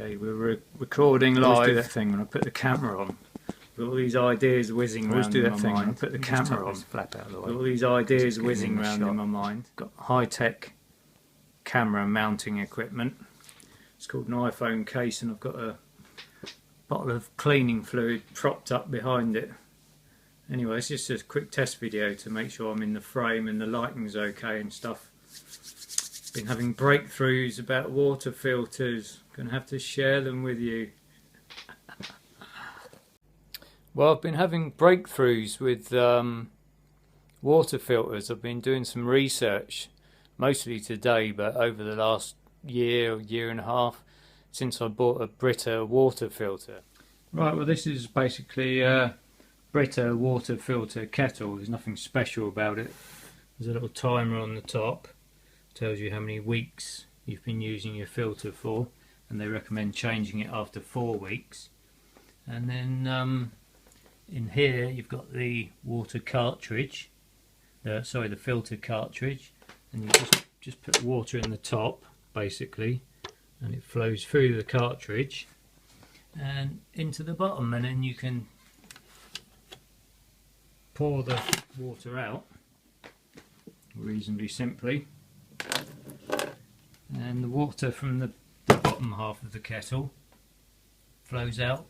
Okay, we're recording live. Do that thing when I put the camera on. With all these ideas whizzing around in my mind. When I put the camera on. Flap out of the way. With all these ideas whizzing around in my mind. Got high-tech camera mounting equipment. It's called an iPhone case, and I've got a bottle of cleaning fluid propped up behind it. Anyway, it's just a quick test video to make sure I'm in the frame and the lighting's okay and stuff. Been having breakthroughs about water filters. Gonna have to share them with you. Well, I've been having breakthroughs with water filters. I've been doing some research, mostly today, but over the last year and a half since I bought a Brita water filter. Right, well, this is basically a Brita water filter kettle. There's nothing special about it. There's a little timer on the top. Tells you how many weeks you've been using your filter for, and they recommend changing it after 4 weeks. And then in here you've got the water cartridge, the filter cartridge, and you just put water in the top basically, and it flows through the cartridge and into the bottom, and then you can pour the water out reasonably simply. And the water from the bottom half of the kettle flows out,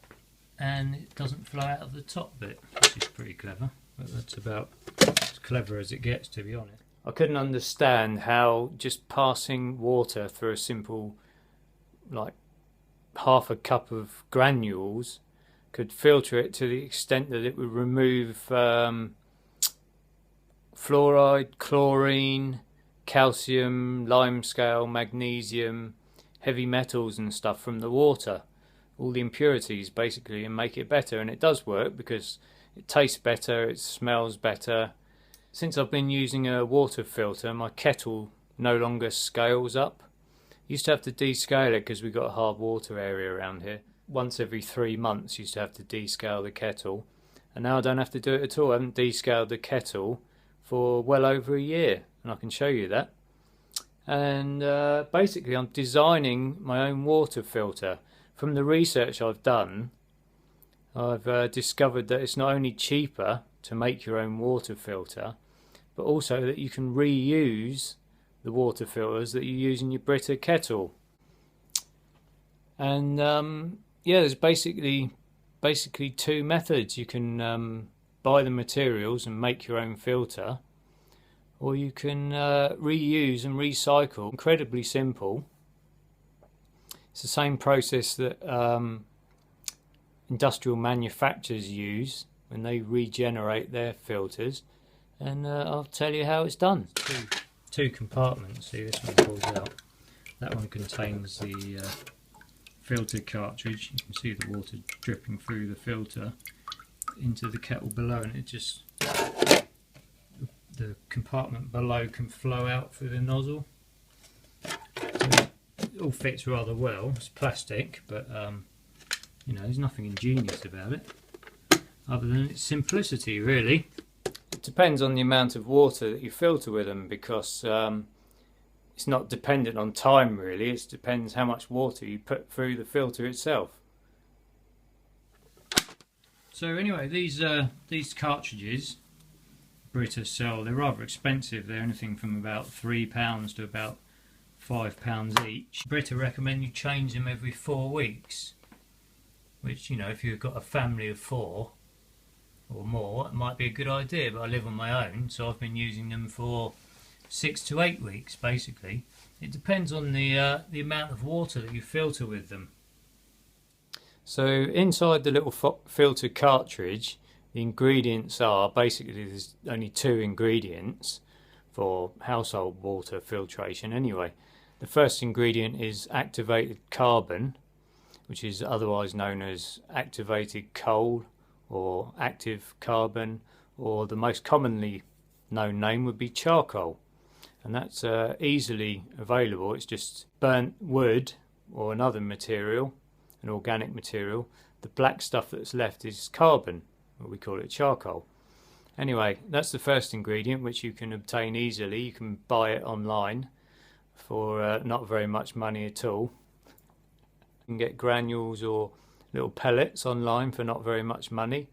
and it doesn't flow out of the top bit, which is pretty clever, but that's about as clever as it gets, to be honest. I couldn't understand how just passing water through a simple, like, half a cup of granules could filter it to the extent that it would remove fluoride, chlorine, calcium, limescale, magnesium, heavy metals and stuff from the water, all the impurities basically, and make it better. And it does work because it tastes better, it smells better. Since I've been using a water filter, my kettle no longer scales up. Used to have to descale it because we've got a hard water area around here. Once every 3 months used to have to descale the kettle, and now I don't have to do it at all. I haven't descaled the kettle for well over a year, and I can show you that. And basically I'm designing my own water filter. From the research I've done, I've discovered that it's not only cheaper to make your own water filter, but also that you can reuse the water filters that you use in your Brita kettle. And yeah, there's basically 2 methods. You can buy the materials and make your own filter, or you can reuse and recycle. Incredibly simple. It's the same process that industrial manufacturers use when they regenerate their filters, and I'll tell you how it's done. Two compartments. See, this one pulls out. That one contains the filter cartridge. You can see the water dripping through the filter into the kettle below, and it just, the compartment below can flow out through the nozzle. So it all fits rather well. It's plastic, but you know, there's nothing ingenious about it other than its simplicity, really. It depends on the amount of water that you filter with them, because it's not dependent on time really. It depends how much water you put through the filter itself. So anyway, these cartridges Brita sell, they're rather expensive. They're anything from about £3 to about £5 each. Brita recommend you change them every 4 weeks, which, you know, if you've got a family of 4 or more, it might be a good idea, but I live on my own, so I've been using them for 6 to 8 weeks basically. It depends on the amount of water that you filter with them. So inside the little filter cartridge, the ingredients are basically, there's only 2 ingredients for household water filtration anyway. The first ingredient is activated carbon, which is otherwise known as activated coal or active carbon, or the most commonly known name would be charcoal, and that's easily available. It's just burnt wood or another material, an organic material. The black stuff that's left is carbon, or we call it charcoal. Anyway, that's the first ingredient, which you can obtain easily. You can buy it online for not very much money at all. You can get granules or little pellets online for not very much money.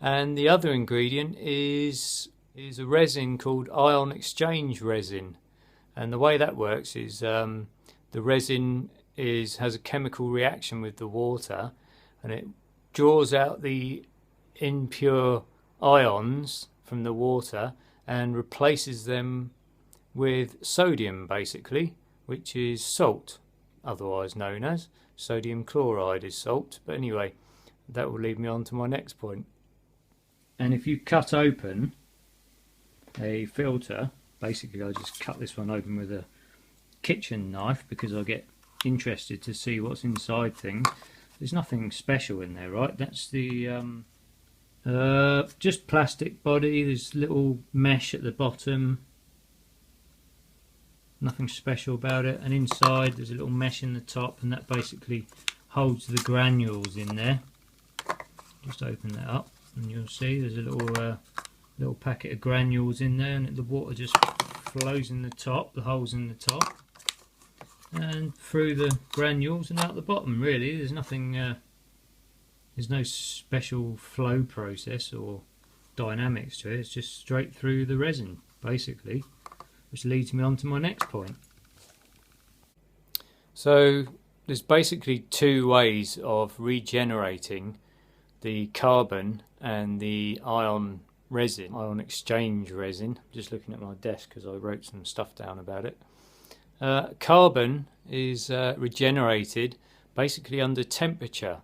And the other ingredient is a resin called ion exchange resin. And the way that works is the resin has a chemical reaction with the water, and it draws out the impure ions from the water and replaces them with sodium, basically, which is salt, otherwise known as sodium chloride is salt. But anyway, that will lead me on to my next point. And if you cut open a filter, basically I just cut this one open with a kitchen knife because I get interested to see what's inside things. There's nothing special in there, right? That's the just plastic body. There's little mesh at the bottom, nothing special about it, and inside there's a little mesh in the top, and that basically holds the granules in there. Just open that up and you'll see there's a little packet of granules in there, and the water just flows in the top, the holes in the top, and through the granules and out the bottom. Really, there's nothing, there's no special flow process or dynamics to it. It's just straight through the resin, basically, which leads me on to my next point. So there's basically two ways of regenerating the carbon and the ion resin, ion exchange resin. Just looking at my desk because I wrote some stuff down about it. Carbon is regenerated basically under temperature.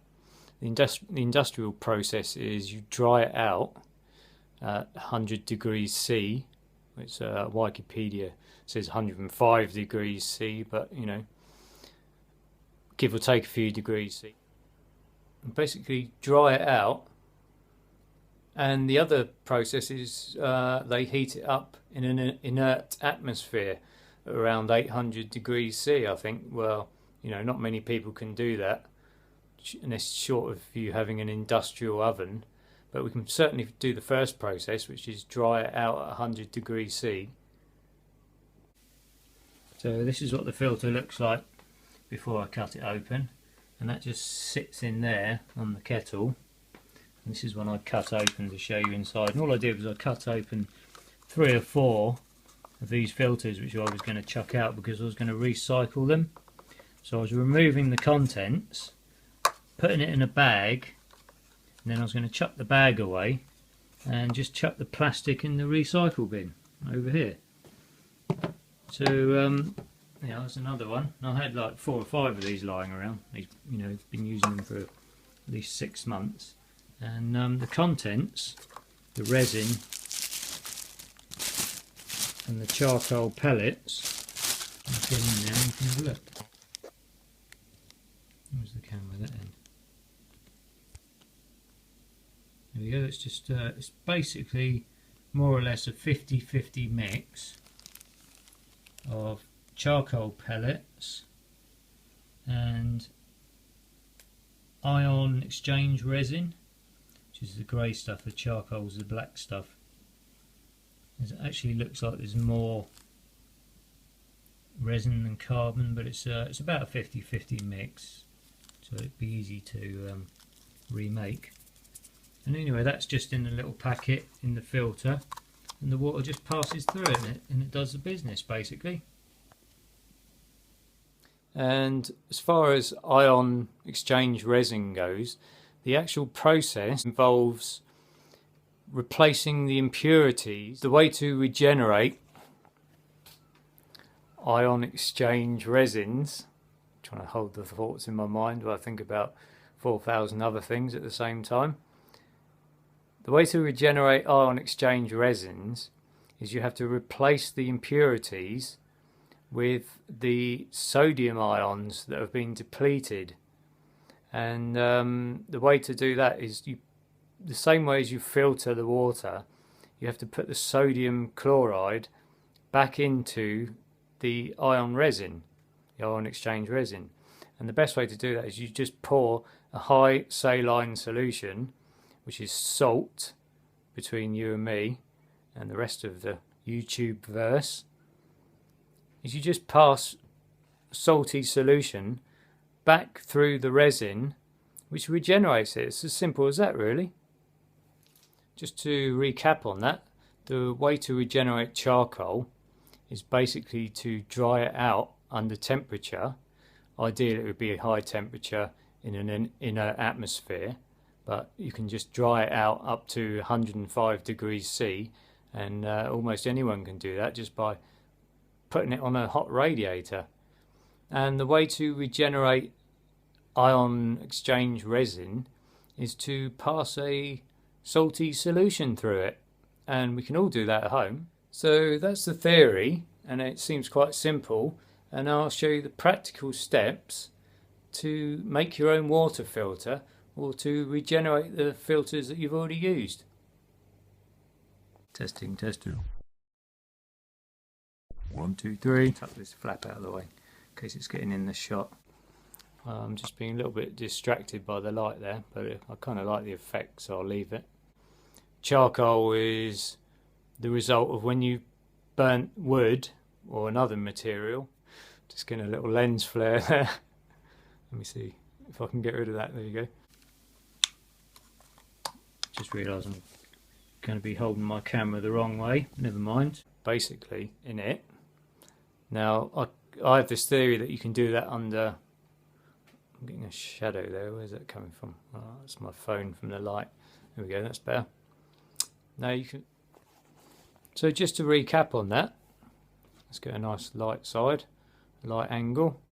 The industrial process is you dry it out at 100 degrees C, which Wikipedia says 105 degrees C, but you know, give or take a few degrees C. And basically dry it out, and the other process is they heat it up in an inert atmosphere at around 800 degrees C, I think. Well, you know, not many people can do that unless short of you having an industrial oven, but we can certainly do the first process, which is dry it out at 100 degrees C. So this is what the filter looks like before I cut it open, and that just sits in there on the kettle. And this is when I cut open to show you inside, and all I did was I cut open 3 or 4 of these filters, which I was going to chuck out because I was going to recycle them. So I was removing the contents, putting it in a bag, and then I was going to chuck the bag away and just chuck the plastic in the recycle bin over here. So yeah, that's another one. I had like 4 or 5 of these lying around. You know, been using them for at least 6 months. And the contents, the resin and the charcoal pellets, I'll get in there and you can have a look. Where's the camera that end? There we go. It's just it's basically more or less a 50-50 mix of charcoal pellets and ion exchange resin, which is the grey stuff. The charcoal is the black stuff. It actually looks like there's more resin than carbon, but it's about a 50-50 mix, so it'd be easy to remake. And anyway, that's just in a little packet in the filter, and the water just passes through it, and it does the business basically. And as far as ion exchange resin goes, the actual process involves replacing the impurities. The way to regenerate ion exchange resins, I'm trying to hold the thoughts in my mind while I think about 4,000 other things at the same time. The way to regenerate ion exchange resins is you have to replace the impurities with the sodium ions that have been depleted. And the way to do that is the same way as you filter the water, you have to put the sodium chloride back into the ion resin, the ion exchange resin. And the best way to do that is you just pour a high saline solution, which is salt, between you and me and the rest of the YouTube verse, is you just pass salty solution back through the resin, which regenerates it. It's as simple as that, really. Just to recap on that, the way to regenerate charcoal is basically to dry it out under temperature. Ideally it would be a high temperature in an inner atmosphere, but you can just dry it out up to 105 degrees C, and almost anyone can do that just by putting it on a hot radiator. And the way to regenerate ion exchange resin is to pass a salty solution through it, and we can all do that at home. So that's the theory, and it seems quite simple, and I'll show you the practical steps to make your own water filter or to regenerate the filters that you've already used. Testing. 1, 2, 3. Tuck this flap out of the way in case it's getting in the shot. I'm just being a little bit distracted by the light there, but I kind of like the effect, so I'll leave it. Charcoal is the result of when you burnt wood or another material. Just getting a little lens flare there. Let me see if I can get rid of that. There you go. Just realised I'm going to be holding my camera the wrong way. Never mind. Basically, in it. Now, I have this theory that you can do that under... I'm getting a shadow there. Where's that coming from? Oh, that's my phone from the light. There we go. That's better. Now you can... So just to recap on that, let's get a nice light side, light angle.